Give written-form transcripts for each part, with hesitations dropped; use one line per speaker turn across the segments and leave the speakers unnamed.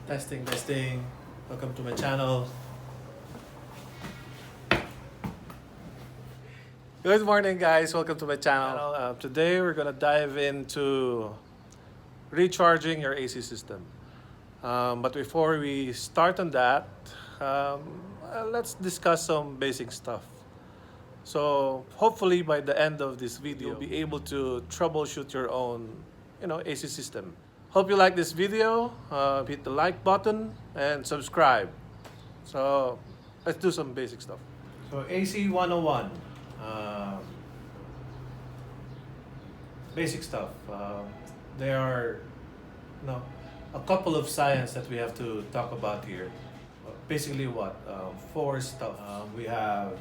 Testing. Welcome to my channel. Good morning, guys. Welcome to my channel. Today we're gonna dive into recharging your AC system. But before we start on that, let's discuss some basic stuff. So hopefully by the end of this video, you'll be able to troubleshoot your own, AC system. Hope you like this video. Hit the like button and subscribe. So let's do some basic stuff. So AC 101, basic stuff. There are a couple of science that we have to talk about here. Basically what? Four stuff. We have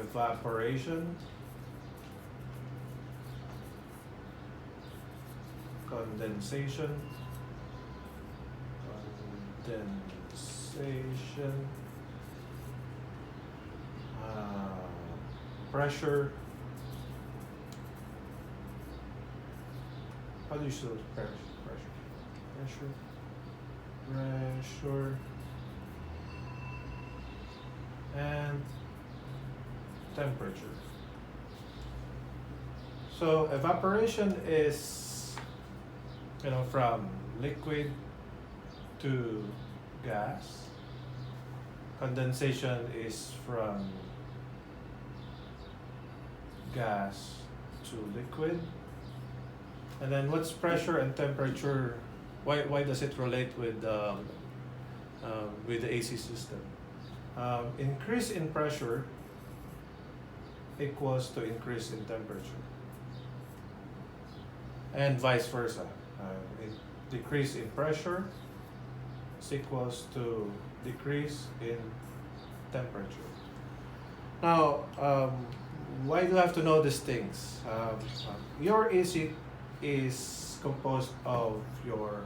evaporation, condensation, pressure. How do you show pressure? Pressure, and temperature. So evaporation is, from liquid to gas. Condensation is from gas to liquid. And then what's pressure and temperature? Why does it relate with the AC system? Increase in pressure equals to increase in temperature, and vice versa. Decrease in pressure is equals to decrease in temperature. Now, why do you have to know these things? Your AC is composed of your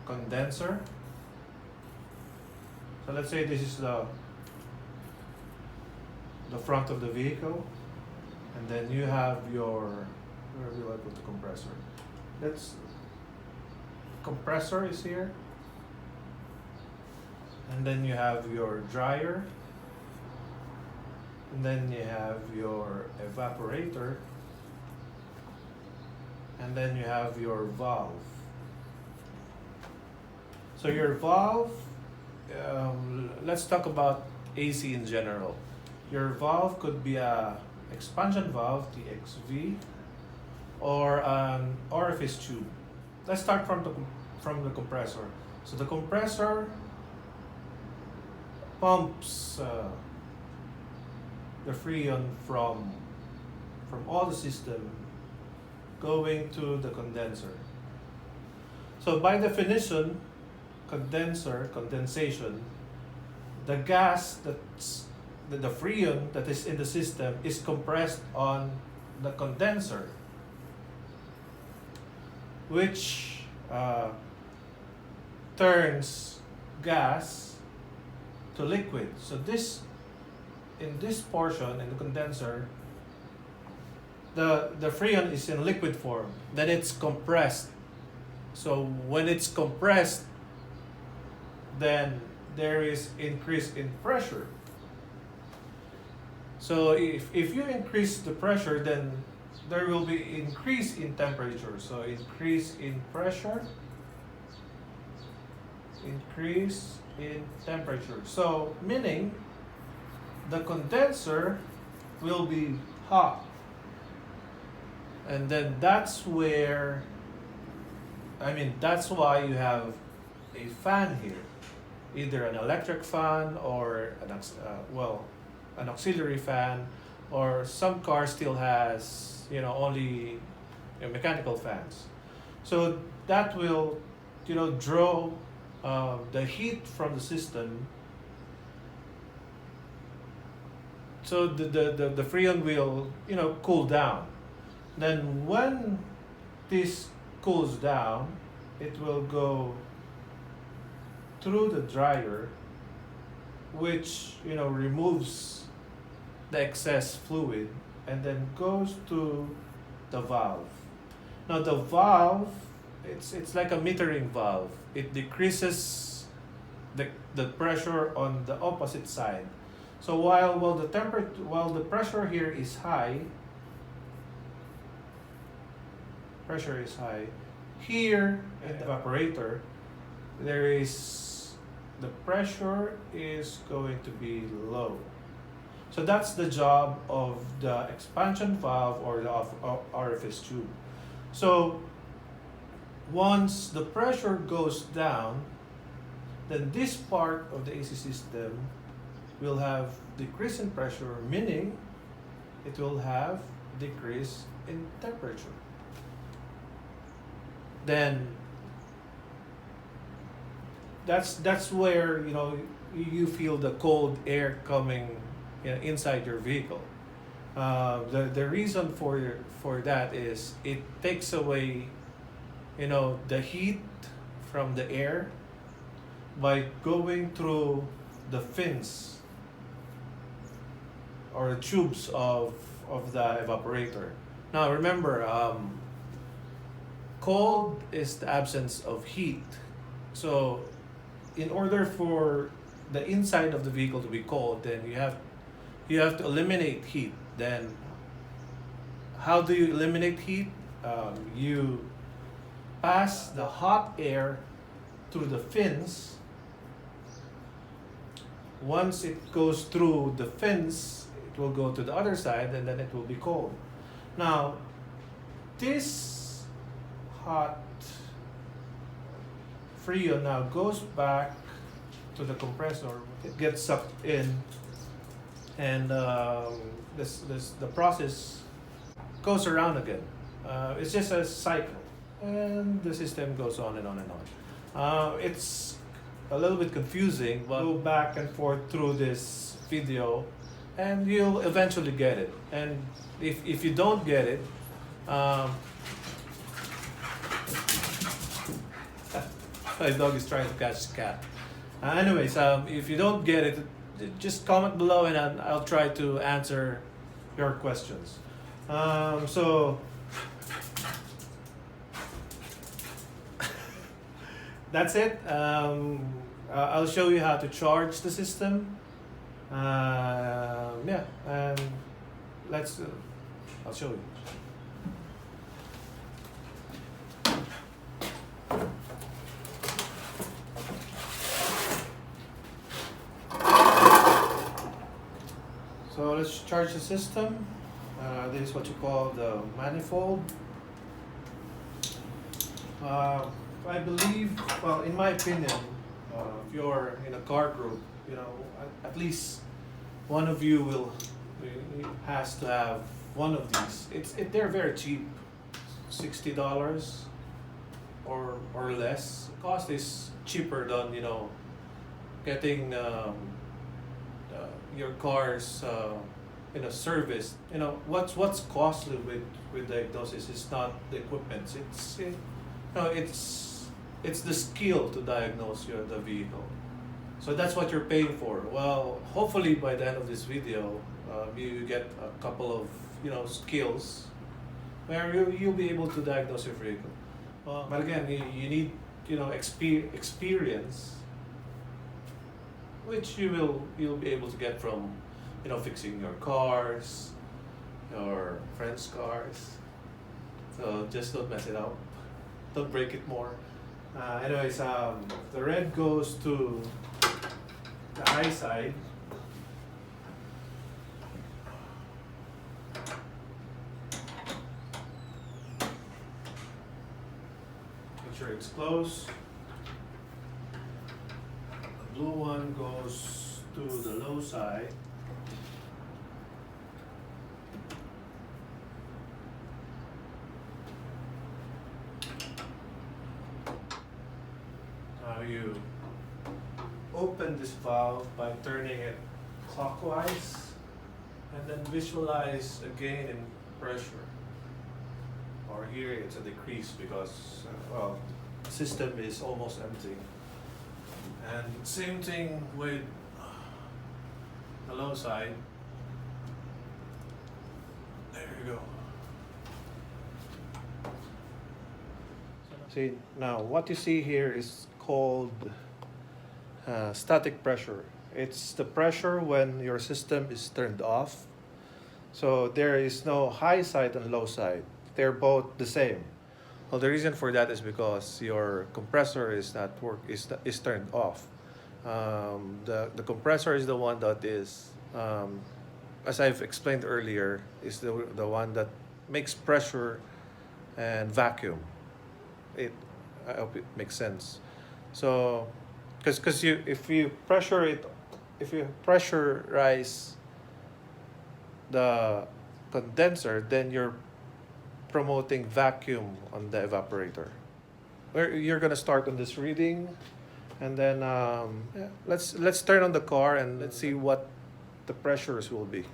condenser. So let's say this is the front of the vehicle, and then you have your, where will I put the compressor? Compressor is here, and then you have your dryer, and then you have your evaporator, and then you have your valve. So your valve, let's talk about AC in general. Your valve could be a expansion valve, TXV, or an orifice tube. Let's start from the compressor. So the compressor pumps the freon from all the system going to the condenser. So by definition, condensation, the gas that's the freon that is in the system is compressed on the condenser, which turns gas to liquid. So in this portion, in the condenser, the freon is in liquid form. Then it's compressed. So when it's compressed, then there is increase in pressure. So if you increase the pressure, then there will be increase in temperature. So increase in pressure, increase in temperature. So meaning the condenser will be hot. And then that's why you have a fan here. Either an electric fan or an auxiliary fan, or some cars still has only mechanical fans. So that will draw the heat from the system. So the freon will cool down. Then when this cools down, it will go through the dryer, which removes the excess fluid and then goes to the valve. Now the valve, it's like a metering valve. It decreases the pressure on the opposite side. So while the pressure here is high, here in the evaporator, the pressure is going to be low. So that's the job of the expansion valve or the orifice tube. So once the pressure goes down, then this part of the AC system will have decrease in pressure, meaning it will have decrease in temperature. Then that's where you feel the cold air coming inside your vehicle. The reason for that is it takes away the heat from the air by going through the fins or the tubes of the evaporator. Now remember, cold is the absence of heat. So in order for the inside of the vehicle to be cold, then you have to eliminate heat. Then how do you eliminate heat? You pass the hot air through the fins. Once it goes through the fins, it will go to the other side and then it will be cold. Now, this hot freon now goes back to the compressor. It gets sucked in, and the process goes around again. It's just a cycle, and the system goes on and on and on. It's a little bit confusing, but go back and forth through this video and you'll eventually get it. And if you don't get it, my dog is trying to catch the cat. Anyways, if you don't get it, just comment below and I'll try to answer your questions. So that's it. I'll show you how to charge the system. Yeah, and I'll show you. So let's charge the system. This is what you call the manifold. I believe, well, in my opinion, if you're in a car group, at least one of you has to have one of these. They're very cheap, $60 or less. The cost is cheaper than getting your cars serviced. What's costly with diagnosis is not the equipment. It's the skill to diagnose the vehicle. So that's what you're paying for. Well, hopefully by the end of this video, you get a couple of skills where you'll be able to diagnose your vehicle. But again, you need experience, which you'll be able to get from fixing your cars, your friends' cars. So just don't mess it up. Don't break it more. Anyways, the red goes to the high side. Make sure it's closed. The blue one goes to the low side. Now you open this valve by turning it clockwise and then visualize a gain in pressure. Or here it's a decrease because the system is almost empty. And same thing with the low side. There you go. See, now what you see here is called static pressure. It's the pressure when your system is turned off. So there is no high side and low side. They're both the same. Well, the reason for that is because your compressor is not is turned off. The compressor is the one that is, as I've explained earlier, is the one that makes pressure and vacuum. It I hope it makes sense. So, because you if you pressurize the condenser, then you're promoting vacuum on the evaporator. You're gonna start on this reading, and then yeah, let's turn on the car and let's see what the pressures will be.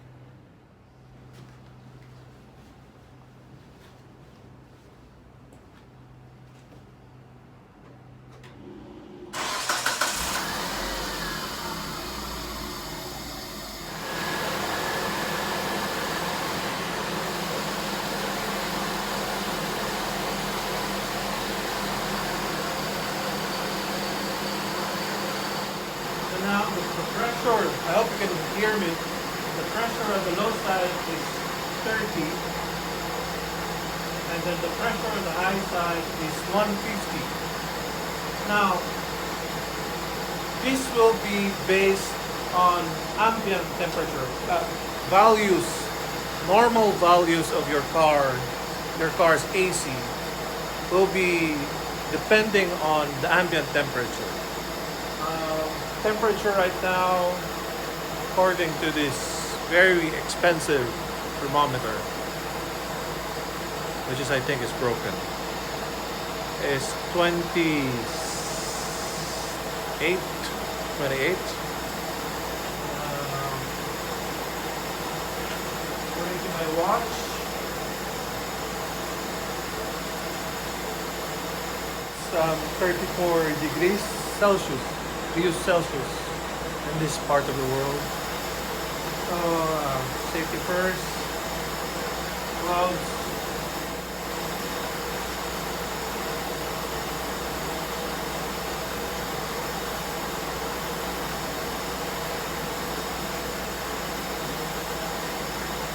Now the pressure, I hope you can hear me. The pressure on the low side is 30, and then the pressure on the high side is 150. Now, this will be based on ambient temperature values, normal values of your car's AC will be depending on the ambient temperature. Temperature right now, according to this very expensive thermometer, which is I think is broken, is 28. According to my watch, it's 34 degrees Celsius. We use Celsius in this part of the world. So, safety first, gloves.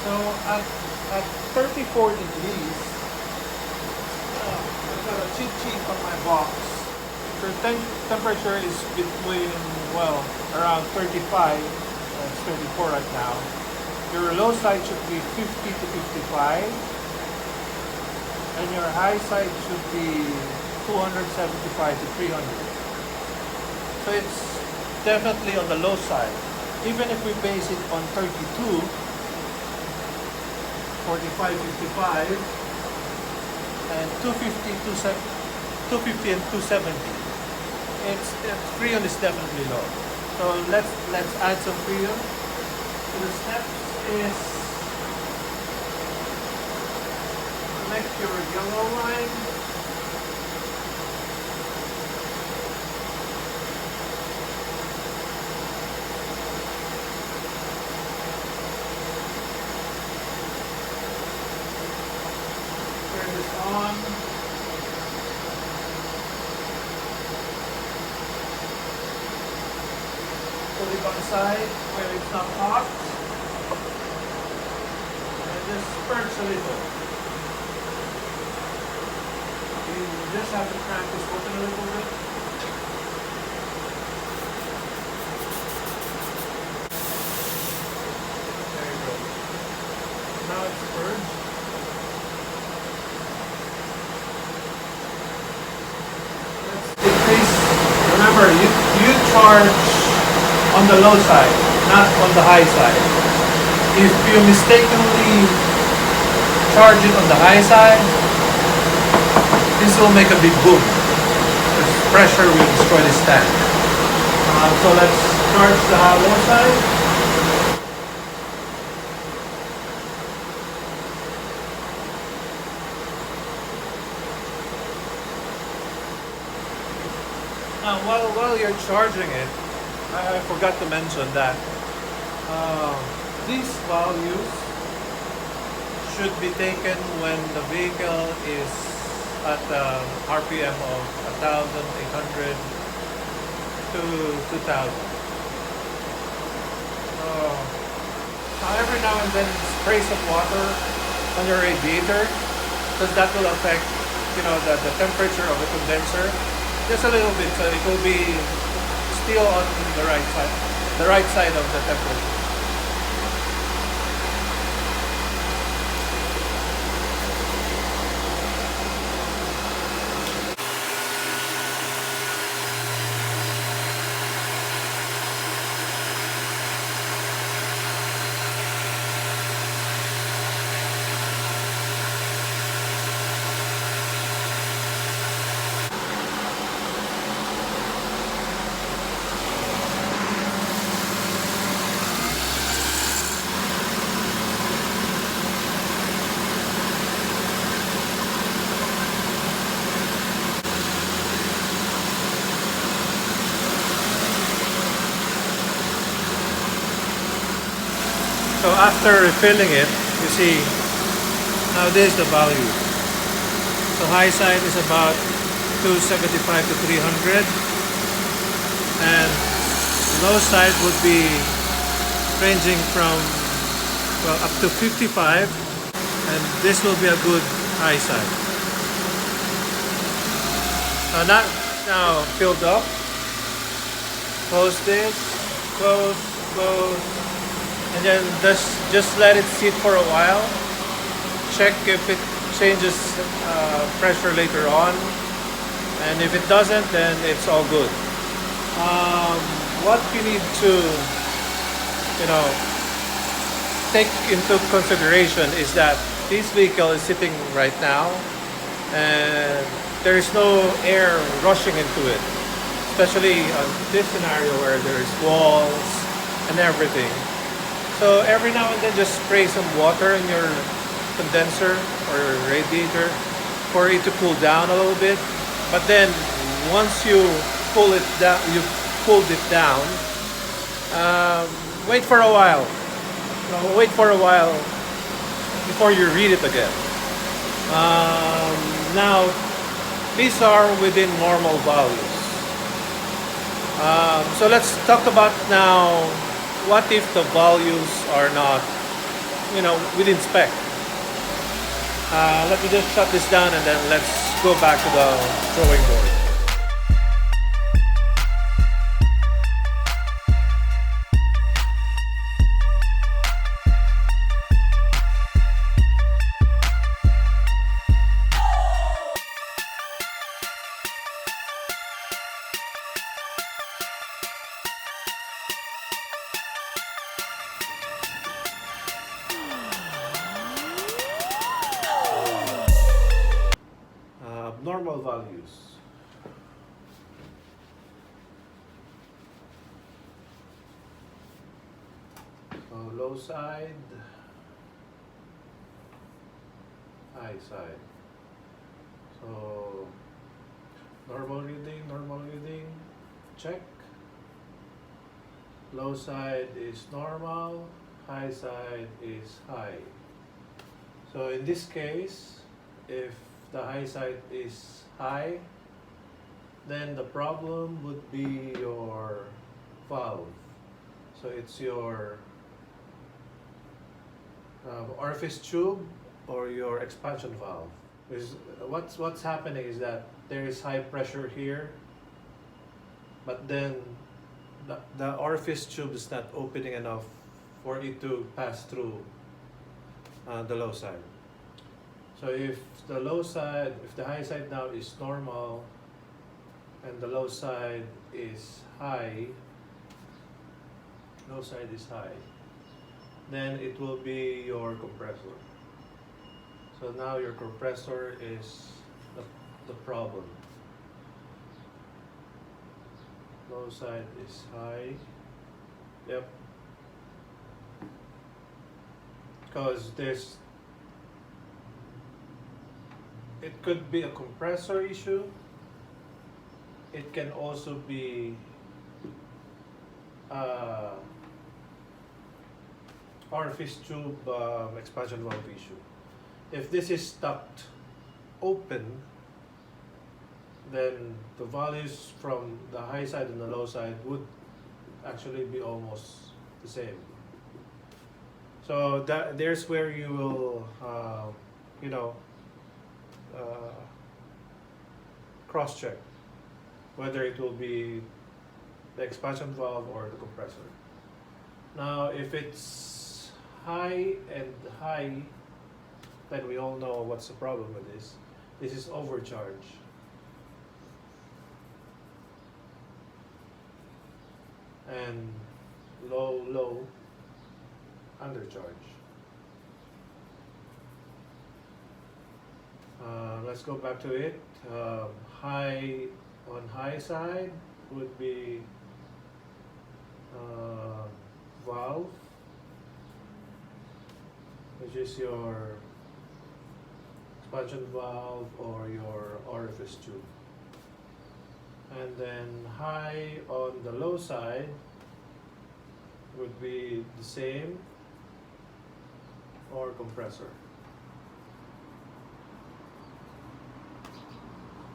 So at 34 degrees, I've got a cheat sheet on my box. So temperature is between, well, around 35, it's 34 right now. Your low side should be 50 to 55, and your high side should be 275 to 300. So it's definitely on the low side. Even if we base it on 32, 45, 55, and 250 and 270. It's freon is definitely low. So let's add some freon. So the steps is connect your yellow line. Turn this on. Put it on the side where it's not hot, and just purge a little. You just have to crank this button a little bit. There you go. Now it's purged. Let's decrease. Remember, you charge on the low side, not on the high side. If you mistakenly charge it on the high side, this will make a big boom. This pressure will destroy this tank. So let's charge the low side. Now, while you're charging it, I forgot to mention that these values should be taken when the vehicle is at RPM of 1,800 to 2,000. Every now and then spray some water on your radiator, because that will affect, the temperature of the condenser just a little bit, so it will be still on the right side of the temperature. So after refilling it, you see, now this is the value. So high side is about 275 to 300, and low side would be ranging from, well, up to 55, and this will be a good high side. Not now filled up. Close this, close, and then just let it sit for a while. Check if it changes pressure later on, and if it doesn't, then it's all good. What you need to take into consideration is that this vehicle is sitting right now, and there is no air rushing into it, especially on this scenario where there's walls and everything. So every now and then just spray some water in your condenser or radiator for it to cool down a little bit. But then once you pull it down, pulled it down, wait for a while. Wait for a while before you read it again. Now, these are within normal values. So let's talk about now, what if the values are not, within spec? Let me just shut this down and then let's go back to the drawing board. Normal values. So low side, high side. So normal reading, check. Low side is normal, high side is high. So in this case, if the high side is high, then the problem would be your valve. So it's your orifice tube or your expansion valve. Because what's happening is that there is high pressure here, but then the orifice tube is not opening enough for it to pass through the low side. So if the high side now is normal and the low side is high, then it will be your compressor. So now your compressor is the problem. Low side is high. Yep. Because it could be a compressor issue. It can also be orifice tube expansion valve issue. If this is stuck open, then the values from the high side and the low side would actually be almost the same. So there's where you will, you know, uh, cross-check whether it will be the expansion valve or the compressor. Now, if it's high and high, then we all know what's the problem with this. This is overcharge. And low, undercharge. Let's go back to it. High on high side would be valve, which is your expansion valve or your orifice tube. And then high on the low side would be the same, or compressor.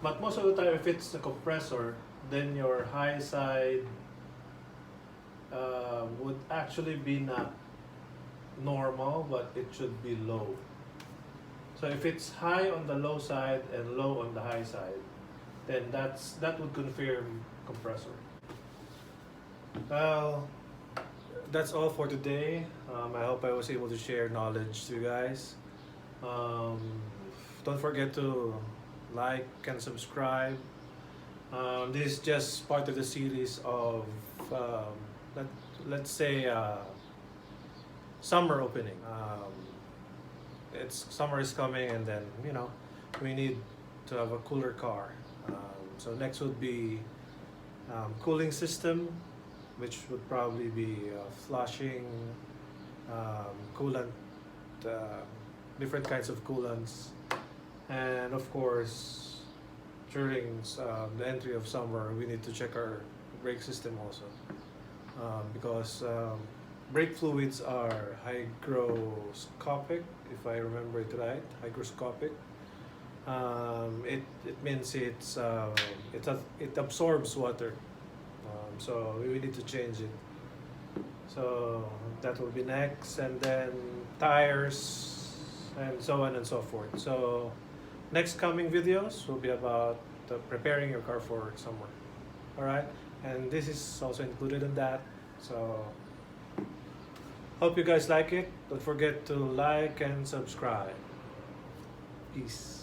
But most of the time, if it's the compressor, then your high side would actually be not normal, but it should be low. So if it's high on the low side and low on the high side, then that would confirm compressor. Well, that's all for today. I hope I was able to share knowledge to you guys. Don't forget to like and subscribe. This is just part of the series of let's say summer opening. Summer is coming, and then we need to have a cooler car. So next would be cooling system, which would probably be flushing, coolant, different kinds of coolants, and of course during the entry of summer we need to check our brake system also, because brake fluids are hygroscopic, if I remember it right. Hygroscopic. It means it absorbs water, so we need to change it. So that will be next, and then tires, and so on and so forth. So next coming videos will be about preparing your car for summer. All right, and this is also included in that. So hope you guys like it. Don't forget to like and subscribe. Peace.